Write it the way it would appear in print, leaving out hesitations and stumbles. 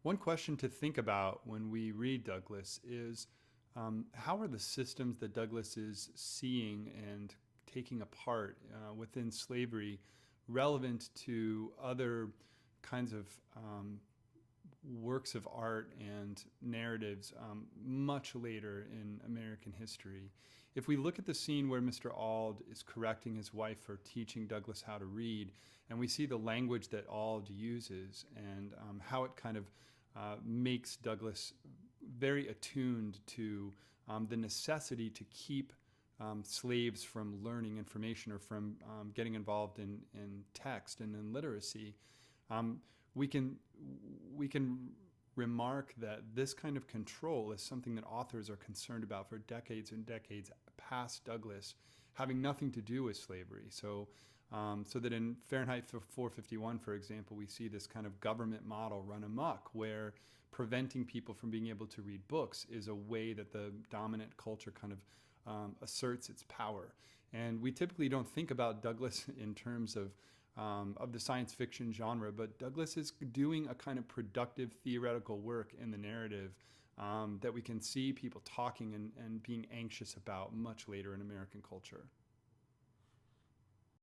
One question to think about when we read Douglass is how are the systems that Douglass is seeing and taking apart within slavery relevant to other kinds of works of art and narratives much later in American history? If we look at the scene where Mr. Auld is correcting his wife for teaching Douglass how to read, and we see the language that Auld uses and how it kind of makes Douglass very attuned to the necessity to keep slaves from learning information or from getting involved in text and in literacy, we can remark that this kind of control is something that authors are concerned about for decades and decades past Douglass, having nothing to do with slavery. So that in Fahrenheit 451, for example, we see this kind of government model run amok where preventing people from being able to read books is a way that the dominant culture kind of asserts its power. And we typically don't think about Douglass in terms of the science fiction genre, but Douglass is doing a kind of productive theoretical work in the narrative that we can see people talking and being anxious about much later in American culture.